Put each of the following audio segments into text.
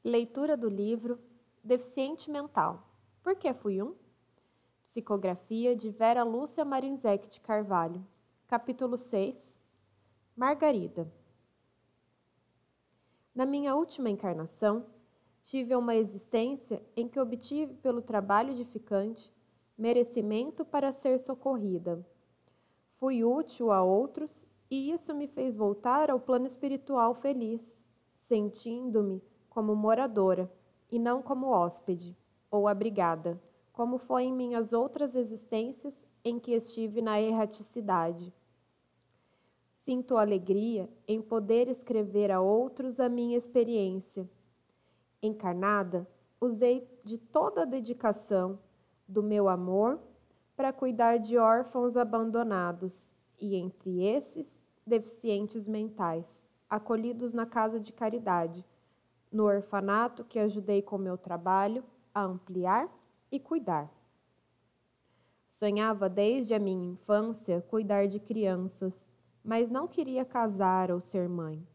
Leitura do livro Deficiente Mental. Por que fui um? Psicografia de Vera Lúcia Marinzec de Carvalho. Capítulo 6. Margarida. Na minha última encarnação, tive uma existência em que obtive pelo trabalho edificante merecimento para ser socorrida. Fui útil a outros e isso me fez voltar ao plano espiritual feliz, sentindo-me como moradora e não como hóspede ou abrigada, como foi em minhas outras existências em que estive na erraticidade. Sinto alegria em poder escrever a outros a minha experiência. Encarnada, usei de toda a dedicação do meu amor para cuidar de órfãos abandonados e, entre esses, deficientes mentais, acolhidos na casa de caridade, no orfanato que ajudei com meu trabalho a ampliar e cuidar. Sonhava desde a minha infância cuidar de crianças, mas não queria casar ou ser mãe.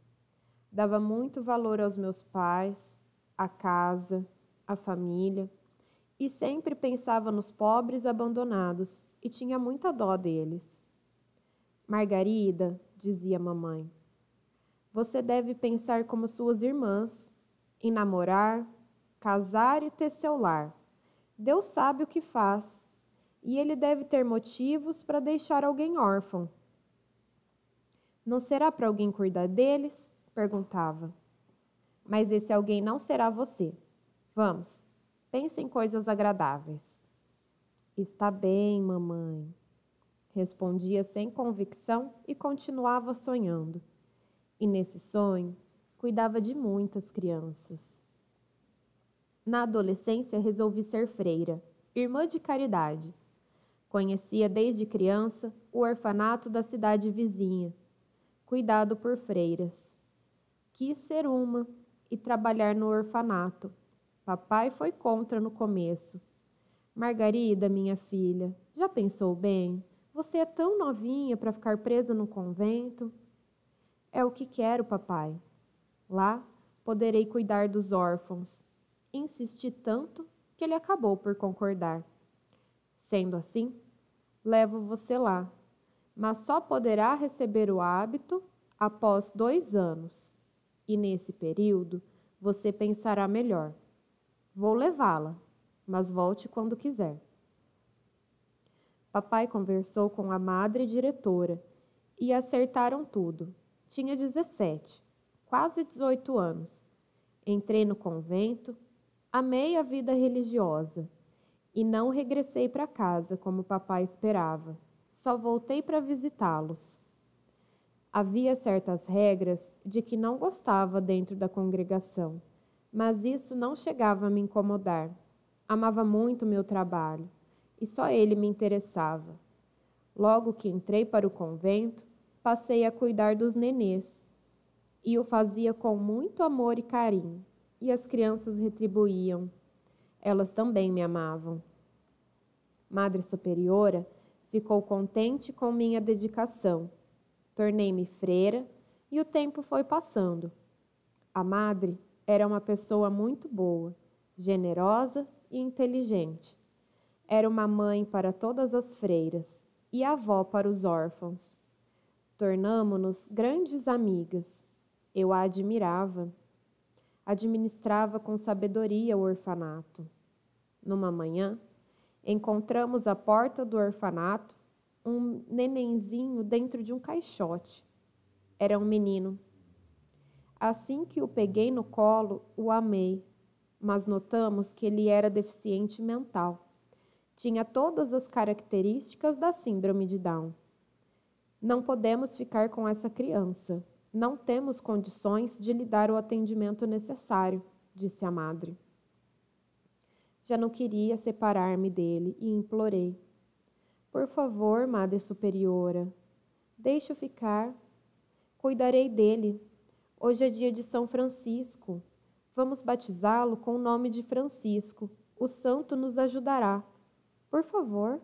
Dava muito valor aos meus pais, à casa, à família, e sempre pensava nos pobres abandonados e tinha muita dó deles. Margarida, dizia mamãe, você deve pensar como suas irmãs, em namorar, casar e ter seu lar. Deus sabe o que faz, e ele deve ter motivos para deixar alguém órfão. Não será para alguém cuidar deles? Perguntava. Mas esse alguém não será você. Vamos, pense em coisas agradáveis. Está bem, mamãe, respondia sem convicção e continuava sonhando. E nesse sonho, cuidava de muitas crianças. Na adolescência, resolvi ser freira, irmã de caridade. Conhecia desde criança o orfanato da cidade vizinha, cuidado por freiras. Quis ser uma e trabalhar no orfanato. Papai foi contra no começo. Margarida, minha filha, já pensou bem? Você é tão novinha para ficar presa no convento. É o que quero, papai. Lá poderei cuidar dos órfãos. Insisti tanto que ele acabou por concordar. Sendo assim, levo você lá, mas só poderá receber o hábito após 2 anos. E nesse período, você pensará melhor. Vou levá-la, mas volte quando quiser. Papai conversou com a madre diretora e acertaram tudo. Tinha 17, quase 18 anos. Entrei no convento, amei a vida religiosa e não regressei para casa como papai esperava. Só voltei para visitá-los. Havia certas regras de que não gostava dentro da congregação, mas isso não chegava a me incomodar. Amava muito meu trabalho e só ele me interessava. Logo que entrei para o convento, passei a cuidar dos nenês e o fazia com muito amor e carinho, e as crianças retribuíam. Elas também me amavam. Madre Superiora ficou contente com minha dedicação. Tornei-me freira e o tempo foi passando. A madre era uma pessoa muito boa, generosa e inteligente. Era uma mãe para todas as freiras e avó para os órfãos. Tornamo-nos grandes amigas. Eu a admirava. Administrava com sabedoria o orfanato. Numa manhã, encontramos à porta do orfanato um nenenzinho dentro de um caixote. Era um menino. Assim que o peguei no colo, o amei, mas notamos que ele era deficiente mental. Tinha todas as características da síndrome de Down. Não podemos ficar com essa criança. Não temos condições de lhe dar o atendimento necessário, disse a madre. Já não queria separar-me dele e implorei. Por favor, Madre Superiora, deixe-o ficar. Cuidarei dele. Hoje é dia de São Francisco. Vamos batizá-lo com o nome de Francisco. O santo nos ajudará. Por favor.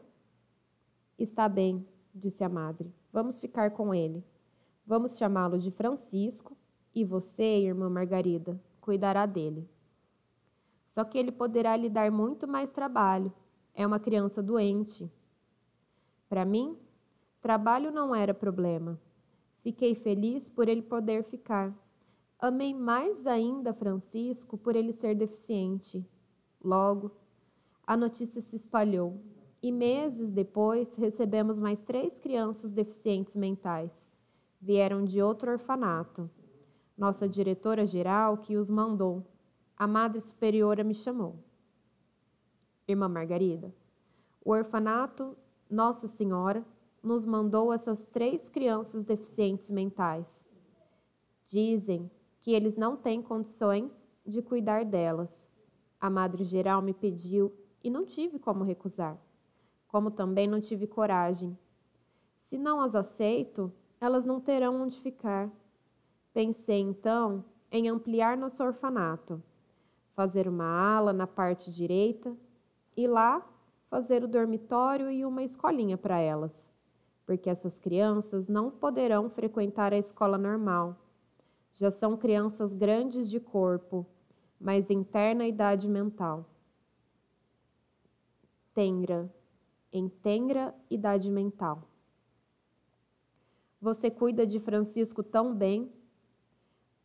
Está bem, disse a madre. Vamos ficar com ele. Vamos chamá-lo de Francisco e você, irmã Margarida, cuidará dele. Só que ele poderá lhe dar muito mais trabalho. É uma criança doente. Para mim, trabalho não era problema. Fiquei feliz por ele poder ficar. Amei mais ainda Francisco por ele ser deficiente. Logo, a notícia se espalhou e meses depois recebemos mais 3 crianças deficientes mentais. Vieram de outro orfanato. Nossa diretora-geral que os mandou. A Madre Superiora me chamou. Irmã Margarida, o orfanato Nossa Senhora nos mandou essas 3 crianças deficientes mentais. Dizem que eles não têm condições de cuidar delas. A Madre-Geral me pediu e não tive como recusar, como também não tive coragem. Se não as aceito, elas não terão onde ficar. Pensei, então, em ampliar nosso orfanato, fazer uma ala na parte direita e lá fazer o dormitório e uma escolinha para elas, porque essas crianças não poderão frequentar a escola normal. Já são crianças grandes de corpo, mas em terna idade mental. Em tenra idade mental. Você cuida de Francisco tão bem.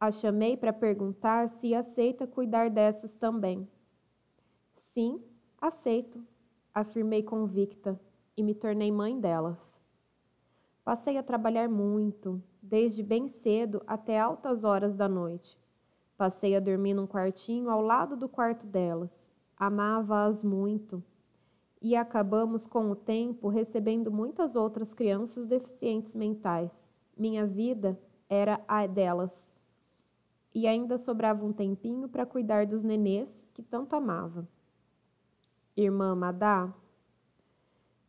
A chamei para perguntar se aceita cuidar dessas também. Sim, aceito, afirmei convicta e me tornei mãe delas. Passei a trabalhar muito, desde bem cedo até altas horas da noite. Passei a dormir num quartinho ao lado do quarto delas. Amava-as muito. E acabamos com o tempo recebendo muitas outras crianças deficientes mentais. Minha vida era a delas. E ainda sobrava um tempinho para cuidar dos nenês que tanto amava. Irmã Madá?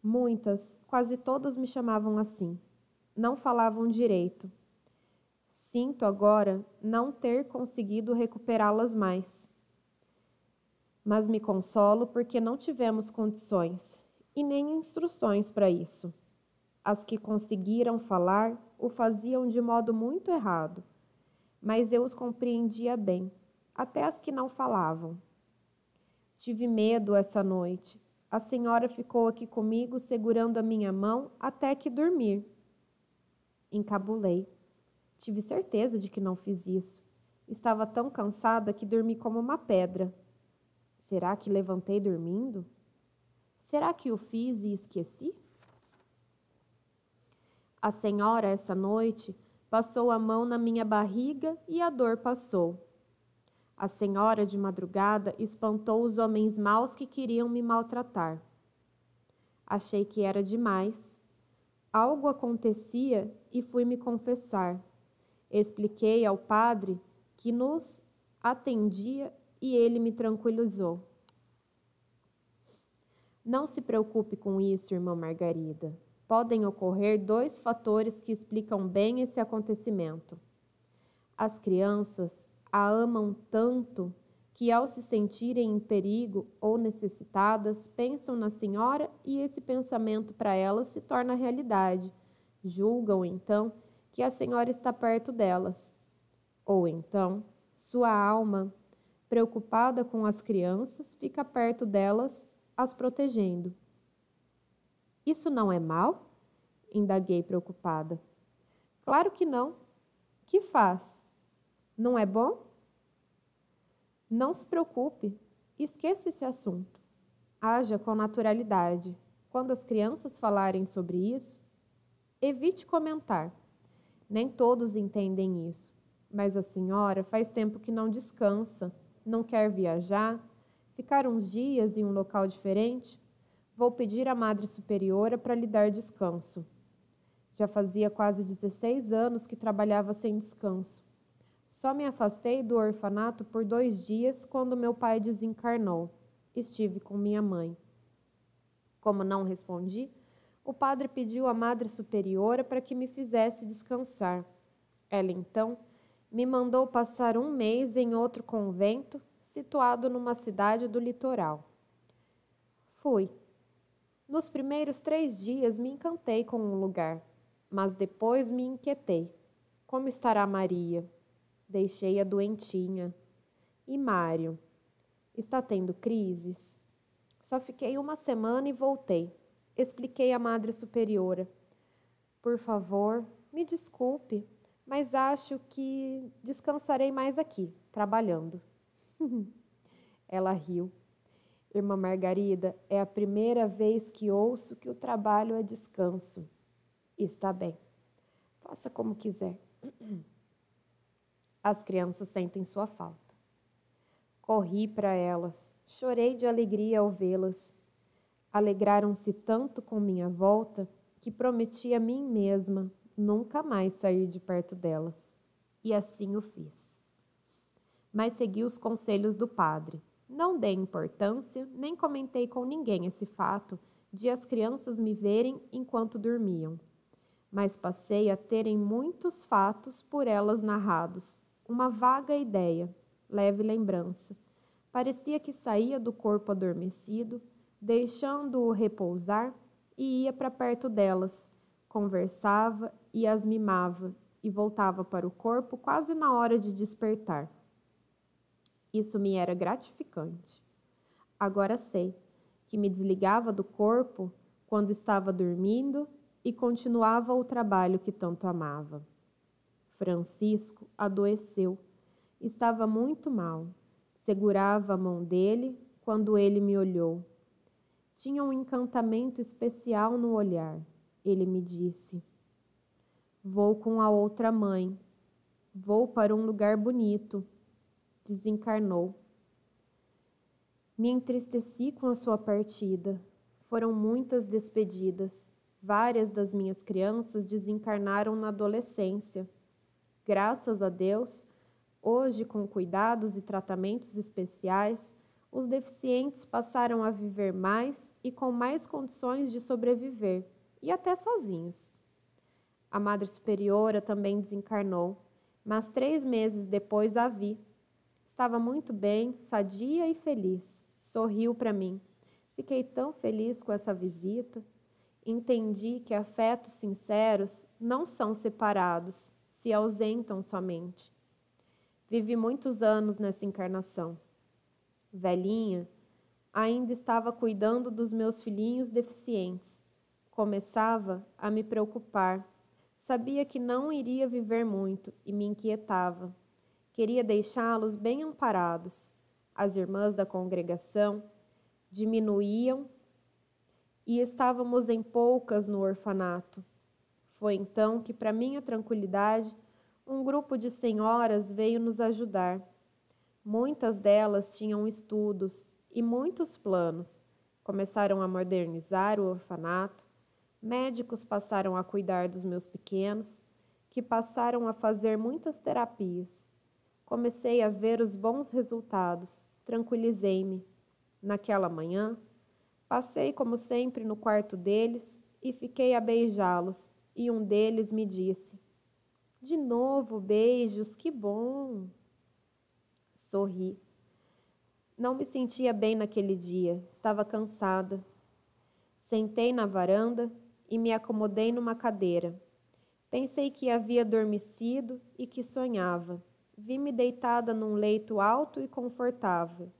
Muitas, quase todas me chamavam assim. Não falavam direito. Sinto agora não ter conseguido recuperá-las mais. Mas me consolo porque não tivemos condições e nem instruções para isso. As que conseguiram falar o faziam de modo muito errado, mas eu os compreendia bem, até as que não falavam. Tive medo essa noite. A senhora ficou aqui comigo segurando a minha mão até que dormir. Encabulei. Tive certeza de que não fiz isso. Estava tão cansada que dormi como uma pedra. Será que levantei dormindo? Será que o fiz e esqueci? A senhora, essa noite, passou a mão na minha barriga e a dor passou. A senhora, de madrugada, espantou os homens maus que queriam me maltratar. Achei que era demais. Algo acontecia e fui me confessar. Expliquei ao padre que nos atendia e ele me tranquilizou. Não se preocupe com isso, irmã Margarida. Podem ocorrer 2 fatores que explicam bem esse acontecimento. As crianças a amam tanto que, ao se sentirem em perigo ou necessitadas, pensam na senhora e esse pensamento para elas se torna realidade. Julgam, então, que a senhora está perto delas. Ou então, sua alma, preocupada com as crianças, fica perto delas, as protegendo. Isso não é mal? Indaguei preocupada. Claro que não. Que faz? Não é bom? Não se preocupe. Esqueça esse assunto. Haja com naturalidade. Quando as crianças falarem sobre isso, evite comentar. Nem todos entendem isso. Mas a senhora faz tempo que não descansa, não quer viajar, ficar uns dias em um local diferente. Vou pedir à Madre Superiora para lhe dar descanso. Já fazia quase 16 anos que trabalhava sem descanso. Só me afastei do orfanato por 2 dias quando meu pai desencarnou. Estive com minha mãe. Como não respondi, o padre pediu à Madre Superiora para que me fizesse descansar. Ela, então, me mandou passar 1 mês em outro convento, situado numa cidade do litoral. Fui. Nos primeiros 3 dias me encantei com o lugar, mas depois me inquietei. Como estará Maria? Deixei-a doentinha. E Mário? Está tendo crises? Só fiquei 1 semana e voltei. Expliquei à Madre Superiora. Por favor, me desculpe, mas acho que descansarei mais aqui, trabalhando. Ela riu. Irmã Margarida, é a primeira vez que ouço que o trabalho é descanso. Está bem. Faça como quiser. As crianças sentem sua falta. Corri para elas. Chorei de alegria ao vê-las. Alegraram-se tanto com minha volta que prometi a mim mesma nunca mais sair de perto delas. E assim o fiz. Mas segui os conselhos do padre. Não dei importância, nem comentei com ninguém esse fato de as crianças me verem enquanto dormiam. Mas passei a terem muitos fatos por elas narrados. Uma vaga ideia, leve lembrança. Parecia que saía do corpo adormecido, deixando-o repousar, e ia para perto delas. Conversava e as mimava, e voltava para o corpo quase na hora de despertar. Isso me era gratificante. Agora sei que me desligava do corpo quando estava dormindo e continuava o trabalho que tanto amava. Francisco adoeceu. Estava muito mal. Segurava a mão dele quando ele me olhou. Tinha um encantamento especial no olhar. Ele me disse: "Vou com a outra mãe. Vou para um lugar bonito." Desencarnou. Me entristeci com a sua partida. Foram muitas despedidas. Várias das minhas crianças desencarnaram na adolescência. Graças a Deus, hoje, com cuidados e tratamentos especiais, os deficientes passaram a viver mais e com mais condições de sobreviver, e até sozinhos. A Madre Superiora também desencarnou, mas 3 meses depois a vi. Estava muito bem, sadia e feliz. Sorriu para mim. Fiquei tão feliz com essa visita. Entendi que afetos sinceros não são separados, se ausentam somente. Vivi muitos anos nessa encarnação. Velhinha, ainda estava cuidando dos meus filhinhos deficientes. Começava a me preocupar. Sabia que não iria viver muito e me inquietava. Queria deixá-los bem amparados. As irmãs da congregação diminuíam e estávamos em poucas no orfanato. Foi então que, para minha tranquilidade, um grupo de senhoras veio nos ajudar. Muitas delas tinham estudos e muitos planos. Começaram a modernizar o orfanato. Médicos passaram a cuidar dos meus pequenos, que passaram a fazer muitas terapias. Comecei a ver os bons resultados. Tranquilizei-me. Naquela manhã, passei como sempre no quarto deles e fiquei a beijá-los, e um deles me disse: "De novo beijos, que bom!" Sorri. Não me sentia bem naquele dia, estava cansada. Sentei na varanda e me acomodei numa cadeira. Pensei que havia adormecido e que sonhava. Vi-me deitada num leito alto e confortável.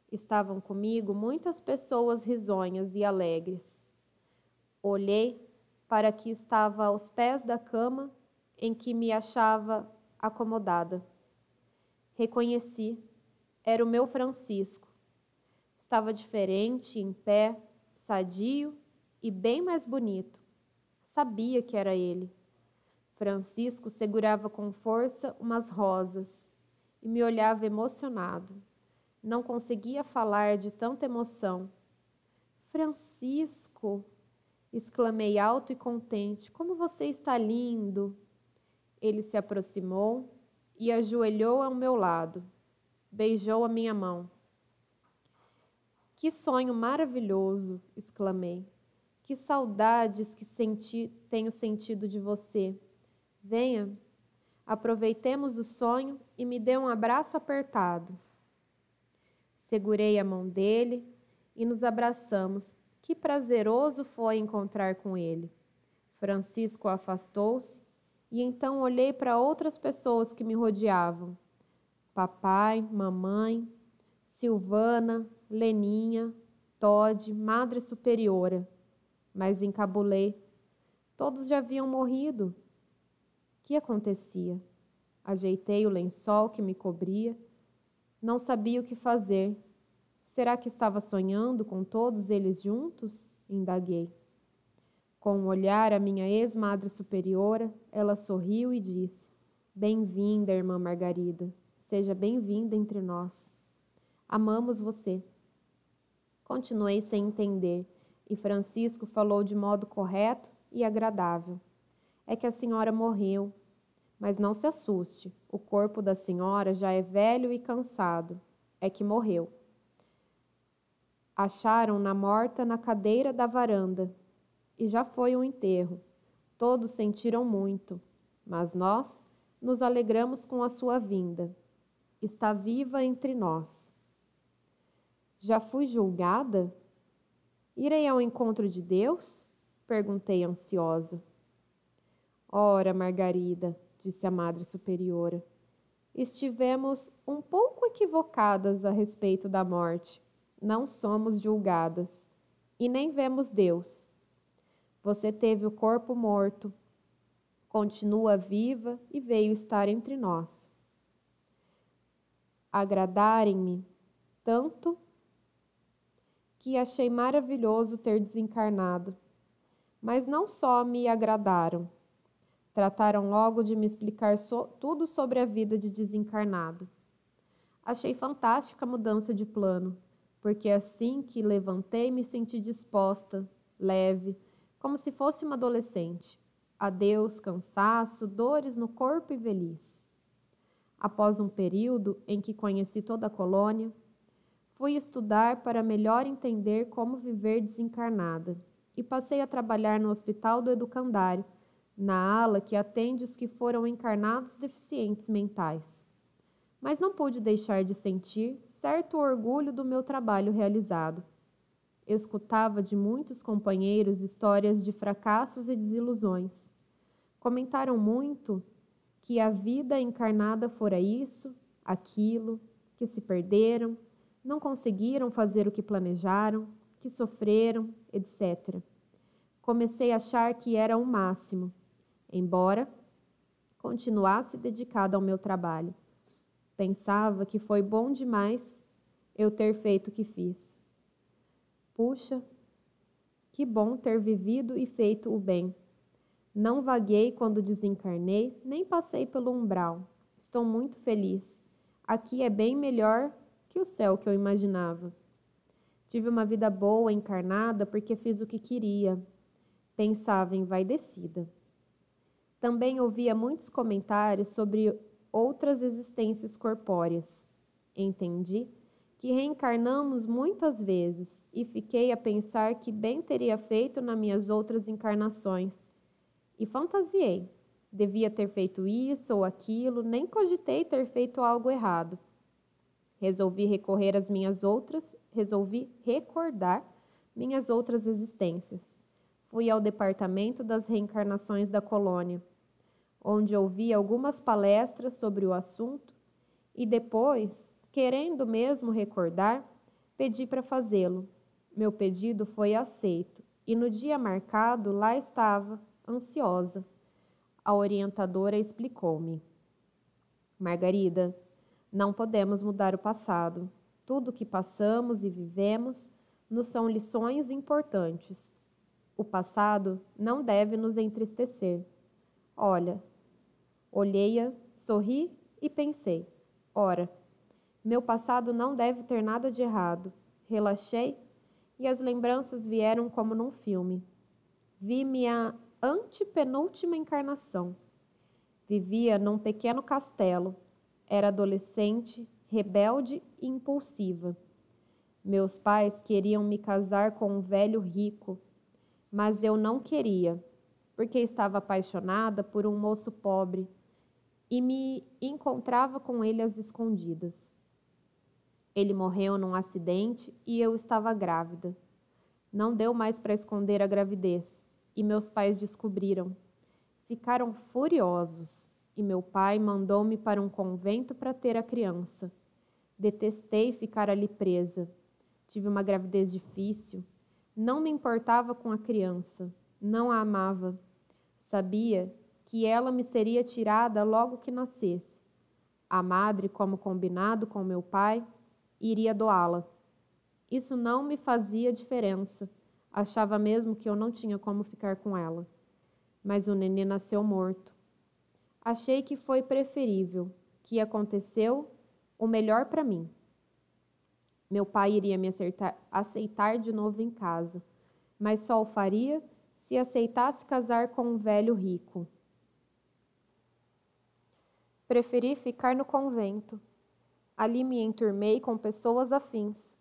Estavam comigo muitas pessoas risonhas e alegres. Olhei para que estava aos pés da cama em que me achava acomodada. Reconheci. Era o meu Francisco. Estava diferente, em pé, sadio e bem mais bonito. Sabia que era ele. Francisco segurava com força umas rosas e me olhava emocionado. Não conseguia falar de tanta emoção. "Francisco!" exclamei alto e contente. "Como você está lindo!" Ele se aproximou e ajoelhou ao meu lado. Beijou a minha mão. "Que sonho maravilhoso!" exclamei. "Que saudades que tenho sentido de você. Venha, aproveitemos o sonho e me dê um abraço apertado." Segurei a mão dele e nos abraçamos. Que prazeroso foi encontrar com ele. Francisco afastou-se e então olhei para outras pessoas que me rodeavam. Papai, mamãe, Silvana, Leninha, Tode, Madre Superiora. Mas encabulei. Todos já haviam morrido. O que acontecia? Ajeitei o lençol que me cobria. Não sabia o que fazer. Será que estava sonhando com todos eles juntos? Indaguei. Com um olhar à minha ex-madre superiora, ela sorriu e disse: Bem-vinda, irmã Margarida. Seja bem-vinda entre nós. Amamos você. Continuei sem entender, e Francisco falou de modo correto e agradável. É que a senhora morreu. Mas não se assuste, o corpo da senhora já é velho e cansado. É que morreu. Acharam-na morta na cadeira da varanda. E já foi um enterro. Todos sentiram muito, mas nós nos alegramos com a sua vinda. Está viva entre nós. Já fui julgada? Irei ao encontro de Deus? Perguntei ansiosa. Ora, Margarida, disse a Madre Superiora, estivemos um pouco equivocadas a respeito da morte. Não somos julgadas e nem vemos Deus. Você teve o corpo morto, continua viva e veio estar entre nós. Agradarem-me tanto que achei maravilhoso ter desencarnado. Mas não só me agradaram. Trataram logo de me explicar tudo sobre a vida de desencarnado. Achei fantástica a mudança de plano, porque assim que levantei me senti disposta, leve, como se fosse uma adolescente. Adeus, cansaço, dores no corpo e velhice. Após um período em que conheci toda a colônia, fui estudar para melhor entender como viver desencarnada e passei a trabalhar no Hospital do Educandário, na ala que atende os que foram encarnados deficientes mentais. Mas não pude deixar de sentir certo orgulho do meu trabalho realizado. Escutava de muitos companheiros histórias de fracassos e desilusões. Comentaram muito que a vida encarnada fora isso, aquilo, que se perderam, não conseguiram fazer o que planejaram, que sofreram, etc. Comecei a achar que era o máximo, embora continuasse dedicada ao meu trabalho. Pensava que foi bom demais eu ter feito o que fiz. Puxa, que bom ter vivido e feito o bem. Não vaguei quando desencarnei, nem passei pelo umbral. Estou muito feliz. Aqui é bem melhor que o céu que eu imaginava. Tive uma vida boa encarnada porque fiz o que queria. Pensava envaidecida. Também ouvia muitos comentários sobre outras existências corpóreas. Entendi que reencarnamos muitas vezes e fiquei a pensar que bem teria feito nas minhas outras encarnações. E fantasiei. Devia ter feito isso ou aquilo, nem cogitei ter feito algo errado. Resolvi recordar minhas outras existências. Fui ao departamento das reencarnações da colônia, onde ouvi algumas palestras sobre o assunto e depois, querendo mesmo recordar, pedi para fazê-lo. Meu pedido foi aceito e no dia marcado lá estava, ansiosa. A orientadora explicou-me. Margarida, não podemos mudar o passado. Tudo o que passamos e vivemos nos são lições importantes. O passado não deve nos entristecer. Olha, olhei-a, sorri e pensei. Ora, meu passado não deve ter nada de errado. Relaxei e as lembranças vieram como num filme. Vi minha antepenúltima encarnação. Vivia num pequeno castelo. Era adolescente, rebelde e impulsiva. Meus pais queriam me casar com um velho rico, mas eu não queria, porque estava apaixonada por um moço pobre e me encontrava com ele às escondidas. Ele morreu num acidente e eu estava grávida. Não deu mais para esconder a gravidez e meus pais descobriram. Ficaram furiosos e meu pai mandou-me para um convento para ter a criança. Detestei ficar ali presa. Tive uma gravidez difícil. Não me importava com a criança. Não a amava. Sabia que ela me seria tirada logo que nascesse. A madre, como combinado com meu pai, iria doá-la. Isso não me fazia diferença. Achava mesmo que eu não tinha como ficar com ela. Mas o nenê nasceu morto. Achei que foi preferível, que aconteceu o melhor para mim. Meu pai iria me aceitar de novo em casa, mas só o faria se aceitasse casar com um velho rico. Preferi ficar no convento. Ali me enturmei com pessoas afins.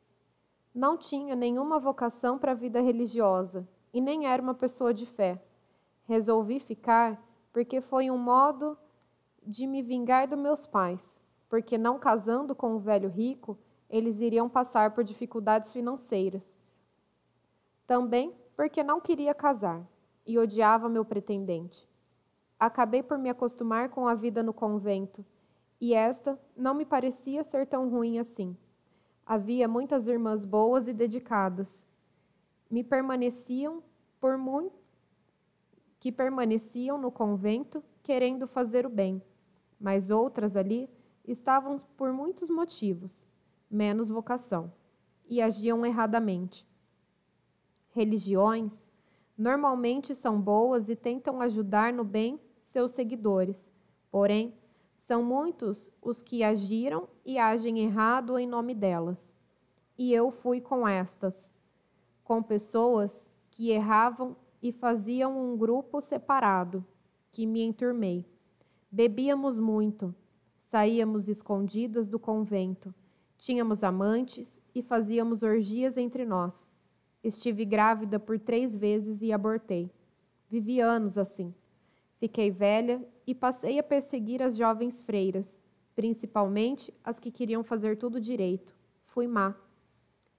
Não tinha nenhuma vocação para a vida religiosa e nem era uma pessoa de fé. Resolvi ficar porque foi um modo de me vingar dos meus pais, porque não casando com o velho rico, eles iriam passar por dificuldades financeiras. Também porque não queria casar e odiava meu pretendente. Acabei por me acostumar com a vida no convento, e esta não me parecia ser tão ruim assim. Havia muitas irmãs boas e dedicadas. Que permaneciam no convento querendo fazer o bem, mas outras ali estavam por muitos motivos, menos vocação, e agiam erradamente. Religiões normalmente são boas e tentam ajudar no bem seus seguidores, porém, são muitos os que agiram e agem errado em nome delas. E eu fui com estas, com pessoas que erravam e faziam um grupo separado, que me enturmei. Bebíamos muito, saíamos escondidas do convento, tínhamos amantes e fazíamos orgias entre nós. Estive grávida por 3 vezes e abortei. Vivi anos assim. Fiquei velha e passei a perseguir as jovens freiras, principalmente as que queriam fazer tudo direito. Fui má.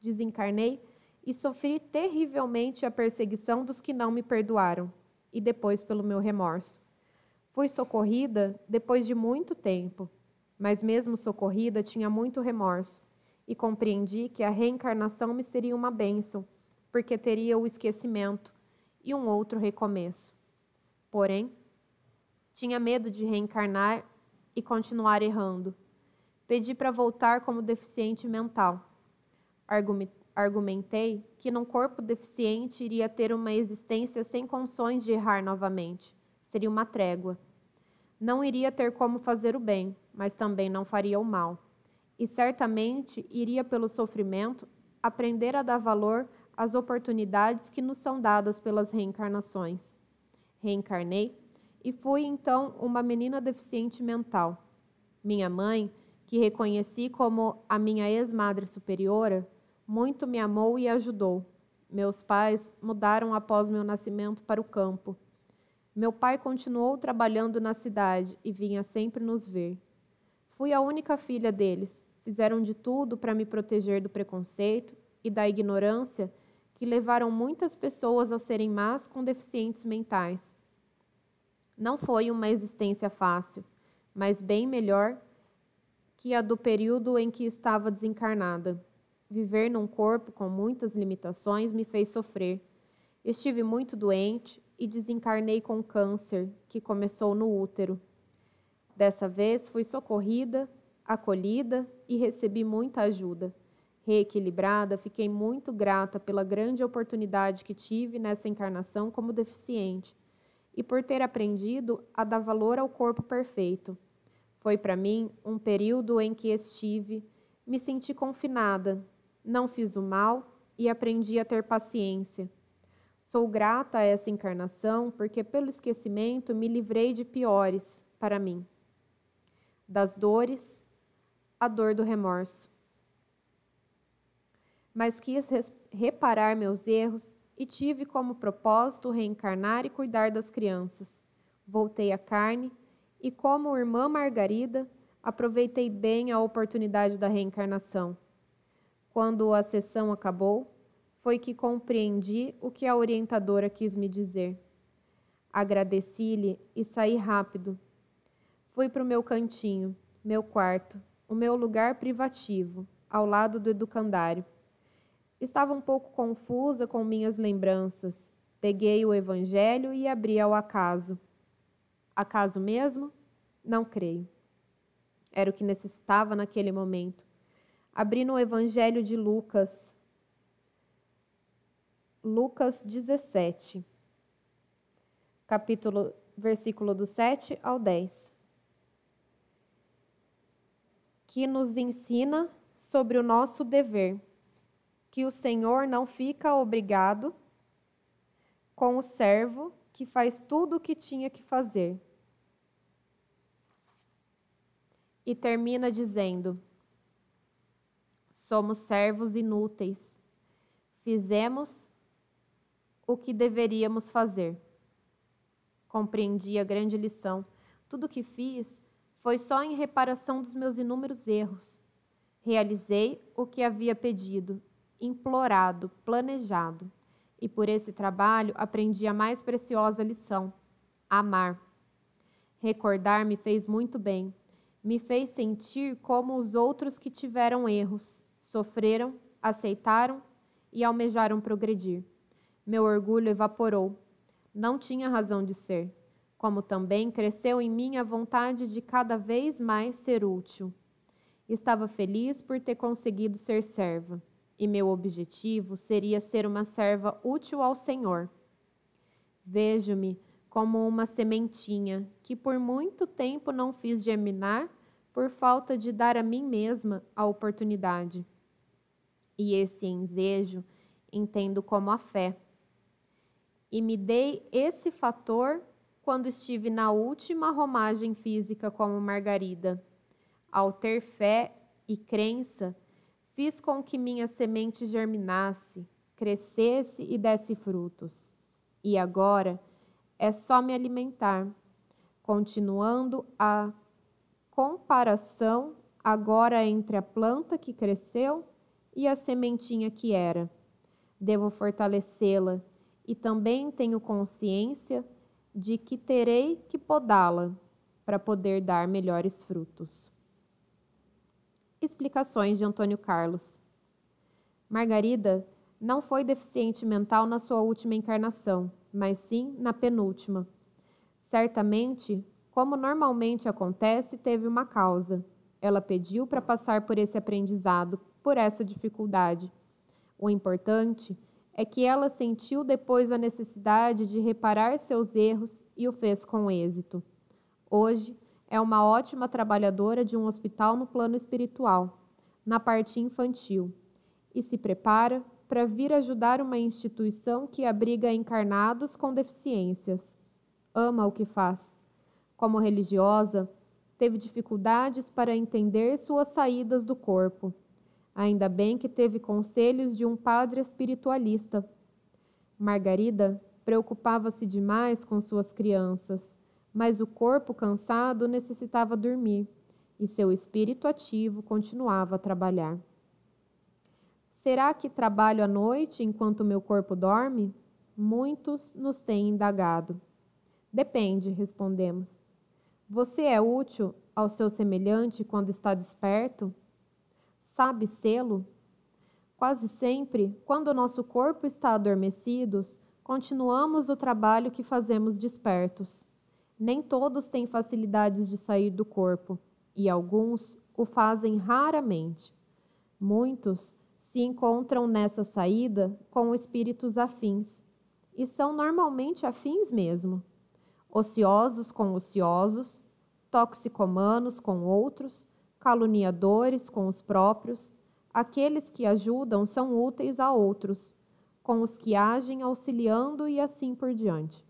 Desencarnei e sofri terrivelmente a perseguição dos que não me perdoaram, e depois pelo meu remorso. Fui socorrida depois de muito tempo, mas mesmo socorrida tinha muito remorso, e compreendi que a reencarnação me seria uma bênção, porque teria o esquecimento e um outro recomeço. Porém, tinha medo de reencarnar e continuar errando. Pedi para voltar como deficiente mental. Argumentei que num corpo deficiente iria ter uma existência sem condições de errar novamente. Seria uma trégua. Não iria ter como fazer o bem, mas também não faria o mal. E certamente iria pelo sofrimento aprender a dar valor às oportunidades que nos são dadas pelas reencarnações. Reencarnei e fui então uma menina deficiente mental. Minha mãe, que reconheci como a minha ex-madre superiora, muito me amou e ajudou. Meus pais mudaram após meu nascimento para o campo. Meu pai continuou trabalhando na cidade e vinha sempre nos ver. Fui a única filha deles. Fizeram de tudo para me proteger do preconceito e da ignorância que levaram muitas pessoas a serem más com deficientes mentais. Não foi uma existência fácil, mas bem melhor que a do período em que estava desencarnada. Viver num corpo com muitas limitações me fez sofrer. Estive muito doente e desencarnei com câncer, que começou no útero. Dessa vez fui socorrida, acolhida e recebi muita ajuda. Reequilibrada, fiquei muito grata pela grande oportunidade que tive nessa encarnação como deficiente e por ter aprendido a dar valor ao corpo perfeito. Foi para mim um período em que me senti confinada, não fiz o mal e aprendi a ter paciência. Sou grata a essa encarnação porque pelo esquecimento me livrei de piores para mim. Das dores, a dor do remorso. Mas quis reparar meus erros e tive como propósito reencarnar e cuidar das crianças. Voltei à carne e, como irmã Margarida, aproveitei bem a oportunidade da reencarnação. Quando a sessão acabou, foi que compreendi o que a orientadora quis me dizer. Agradeci-lhe e saí rápido. Fui para o meu cantinho, meu quarto, o meu lugar privativo, ao lado do educandário. Estava um pouco confusa com minhas lembranças. Peguei o evangelho e abri ao acaso. Acaso mesmo? Não creio. Era o que necessitava naquele momento. Abri no evangelho de Lucas. Lucas 17. Versículo do 7 ao 10. Que nos ensina sobre o nosso dever, que o Senhor não fica obrigado com o servo que faz tudo o que tinha que fazer. E termina dizendo: somos servos inúteis, fizemos o que deveríamos fazer. Compreendi a grande lição. Tudo o que fiz foi só em reparação dos meus inúmeros erros. Realizei o que havia pedido, implorado, planejado. E por esse trabalho aprendi a mais preciosa lição: amar. Recordar me fez muito bem. Me fez sentir como os outros que tiveram erros, sofreram, aceitaram e almejaram progredir. Meu orgulho evaporou. Não tinha razão de ser, como também cresceu em mim a vontade de cada vez mais ser útil. Estava feliz por ter conseguido ser serva, e meu objetivo seria ser uma serva útil ao Senhor. Vejo-me como uma sementinha que por muito tempo não fiz germinar por falta de dar a mim mesma a oportunidade. E esse ensejo entendo como a fé. E me dei esse fator quando estive na última romagem física como Margarida. Ao ter fé e crença, fiz com que minha semente germinasse, crescesse e desse frutos. E agora é só me alimentar, continuando a comparação agora entre a planta que cresceu e a sementinha que era. Devo fortalecê-la e também tenho consciência de que terei que podá-la para poder dar melhores frutos. Explicações de Antônio Carlos. Margarida não foi deficiente mental na sua última encarnação, mas sim na penúltima. Certamente, como normalmente acontece, teve uma causa. Ela pediu para passar por esse aprendizado, por essa dificuldade. O importante é que ela sentiu depois a necessidade de reparar seus erros e o fez com êxito. Hoje, é uma ótima trabalhadora de um hospital no plano espiritual, na parte infantil, e se prepara para vir ajudar uma instituição que abriga encarnados com deficiências. Ama o que faz. Como religiosa, teve dificuldades para entender suas saídas do corpo. Ainda bem que teve conselhos de um padre espiritualista. Margarida preocupava-se demais com suas crianças, mas o corpo cansado necessitava dormir, e seu espírito ativo continuava a trabalhar. Será que trabalho à noite enquanto meu corpo dorme? Muitos nos têm indagado. Depende, respondemos. Você é útil ao seu semelhante quando está desperto? Sabe sê-lo? Quase sempre, quando o nosso corpo está adormecido, continuamos o trabalho que fazemos despertos. Nem todos têm facilidades de sair do corpo, e alguns o fazem raramente. Muitos se encontram nessa saída com espíritos afins, e são normalmente afins mesmo. Ociosos com ociosos, toxicomanos com outros, caluniadores com os próprios, aqueles que ajudam são úteis a outros, com os que agem auxiliando e assim por diante.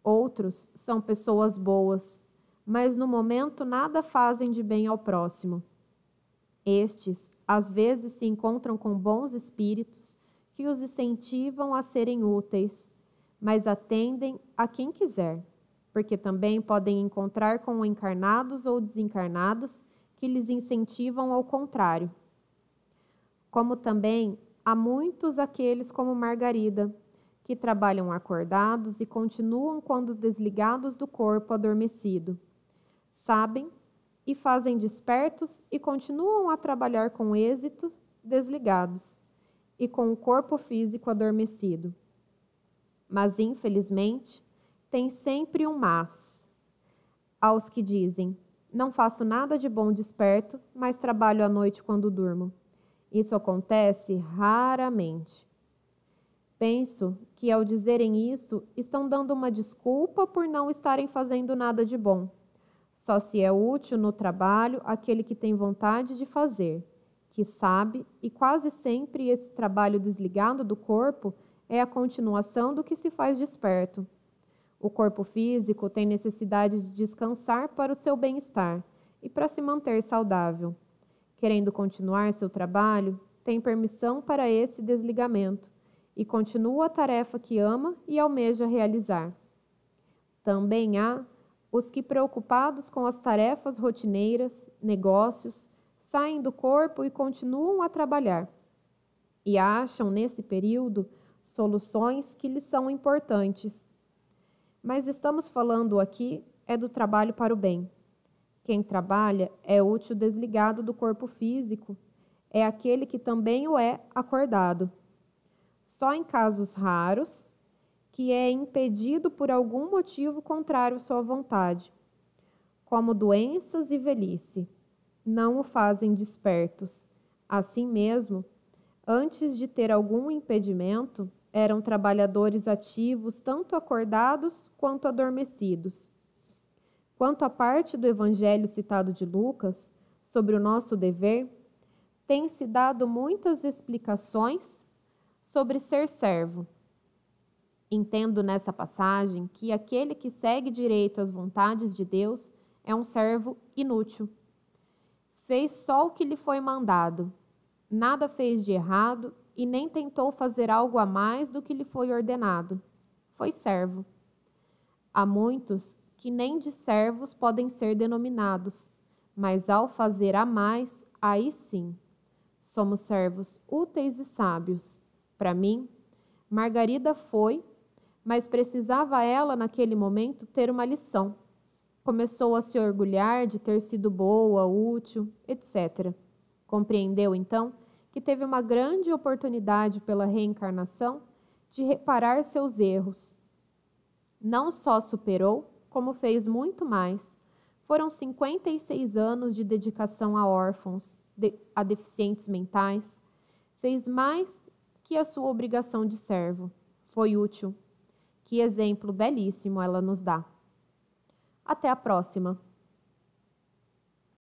Outros são pessoas boas, mas no momento nada fazem de bem ao próximo. Estes, às vezes, se encontram com bons espíritos que os incentivam a serem úteis, mas atendem a quem quiser, porque também podem encontrar com encarnados ou desencarnados que lhes incentivam ao contrário. Como também há muitos aqueles como Margarida, que trabalham acordados e continuam quando desligados do corpo adormecido. Sabem e fazem despertos e continuam a trabalhar com êxito desligados e com o corpo físico adormecido. Mas, infelizmente, tem sempre um mas. Aos que dizem: não faço nada de bom desperto, mas trabalho à noite quando durmo. Isso acontece raramente. Penso que, ao dizerem isso, estão dando uma desculpa por não estarem fazendo nada de bom. Só se é útil no trabalho aquele que tem vontade de fazer, que sabe, e quase sempre esse trabalho desligado do corpo é a continuação do que se faz desperto. O corpo físico tem necessidade de descansar para o seu bem-estar e para se manter saudável. Querendo continuar seu trabalho, tem permissão para esse desligamento e continua a tarefa que ama e almeja realizar. Também há os que, preocupados com as tarefas rotineiras, negócios, saem do corpo e continuam a trabalhar. E acham, nesse período, soluções que lhes são importantes. Mas estamos falando aqui do trabalho para o bem. Quem trabalha é útil desligado do corpo físico, é aquele que também o é acordado. Só em casos raros, que é impedido por algum motivo contrário à sua vontade, como doenças e velhice, não o fazem despertos. Assim mesmo, antes de ter algum impedimento, eram trabalhadores ativos, tanto acordados quanto adormecidos. Quanto à parte do evangelho citado de Lucas, sobre o nosso dever, tem-se dado muitas explicações sobre ser servo. Entendo nessa passagem que aquele que segue direito às vontades de Deus é um servo inútil. Fez só o que lhe foi mandado, nada fez de errado e nem tentou fazer algo a mais do que lhe foi ordenado. Foi servo. Há muitos que nem de servos podem ser denominados, mas ao fazer a mais, aí sim, somos servos úteis e sábios. Para mim, Margarida foi, mas precisava ela, naquele momento, ter uma lição. Começou a se orgulhar de ter sido boa, útil, etc. Compreendeu, então, que teve uma grande oportunidade pela reencarnação de reparar seus erros. Não só superou, como fez muito mais. Foram 56 anos de dedicação a órfãos, a deficientes mentais. Fez mais que a sua obrigação de servo. Foi útil. Que exemplo belíssimo ela nos dá. Até a próxima!